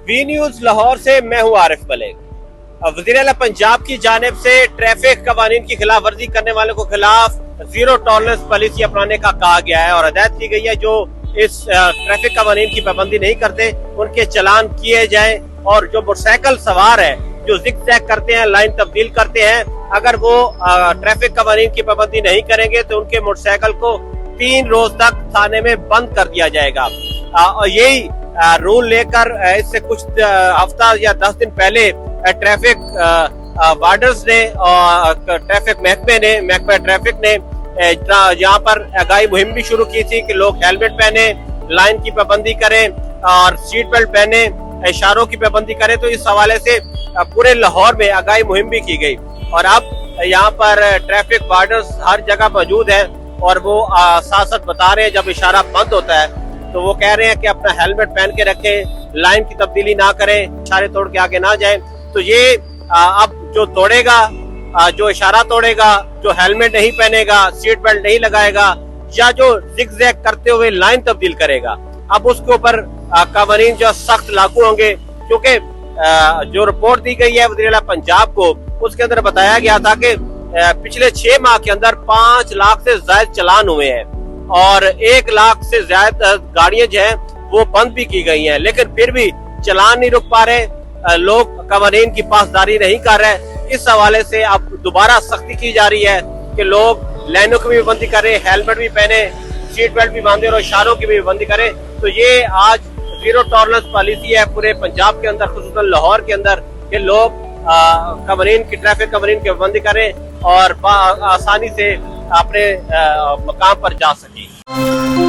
B news Lahore से मैं हूं आरिफ मलिक। वज़ीर आला पंजाब की जानिब से ट्रैफिक कवानीन की खिलाफ वर्जी करने वालों को खिलाफ जीरो टॉलरेंस पॉलिसी अपनाने का कहा गया है और हदायत की गई है जो इस ट्रैफिक कवानीन की पाबंदी नहीं करते उनके चालान किए जाएं और जो मोटरसाइकिल सवार है जो जिग-जैग करते हैं, लाइन तब्दील करते हैं, अगर वो ट्रैफिक कवानीन की पाबंदी नहीं करेंगे तो उनके मोटरसाइकिल को 3 रोज तक थाने में बंद कर दिया जाएगा। और यही रूल लेकर इससे कुछ हफ्ता या 10 दिन पहले ट्रैफिक वार्डर्स ने और ट्रैफिक महकमा ट्रैफिक ने यहाँ पर आगाही मुहिम भी शुरू की थी कि लोग हेलमेट पहने, लाइन की पाबंदी करें और सीट बेल्ट पहने, इशारों की पाबंदी करें। तो इस हवाले से पूरे लाहौर में आगाही मुहिम भी की गई और अब यहाँ पर ट्रैफिक वार्डर्स हर जगह मौजूद है और वो साथ साथ बता रहे हैं जब इशारा बंद होता है तो वो कह रहे हैं कि अपना हेलमेट पहन के रखें, लाइन की तब्दीली ना करें, इशारे तोड़ के आगे ना जाएं। तो ये अब जो तोड़ेगा, जो इशारा तोड़ेगा, जो हेलमेट नहीं पहनेगा, सीट बेल्ट नहीं लगाएगा या जो जिग-जैग करते हुए लाइन तब्दील करेगा, अब उसके ऊपर कवानीन जो सख्त लागू होंगे। क्योंकि जो रिपोर्ट दी गई है वज़ीर आला पंजाब को, उसके अंदर बताया गया था कि पिछले 6 माह के अंदर 5 लाख से ज्यादा चालान हुए हैं और 1 लाख से ज्यादा गाड़ियां जो हैं वो बंद भी की गई हैं, लेकिन फिर भी चालान नहीं रुक पा रहे, लोग कवानीन की पासदारी नहीं कर रहे। इस हवाले से अब दोबारा सख्ती की जा रही है कि लोग लाइनों की भी पाबंदी करें, हेलमेट भी पहने, सीट बेल्ट भी बांधे और इशारों की भी पाबंदी करें। तो ये आज जीरो टॉलरेंस पॉलिसी है पूरे पंजाब के अंदर, खुसूसन लाहौर के अंदर, कि लोग कवानीन की ट्रैफिक कवानीन की पाबंदी करें और आसानी से अपने मकाम पर जा सकें।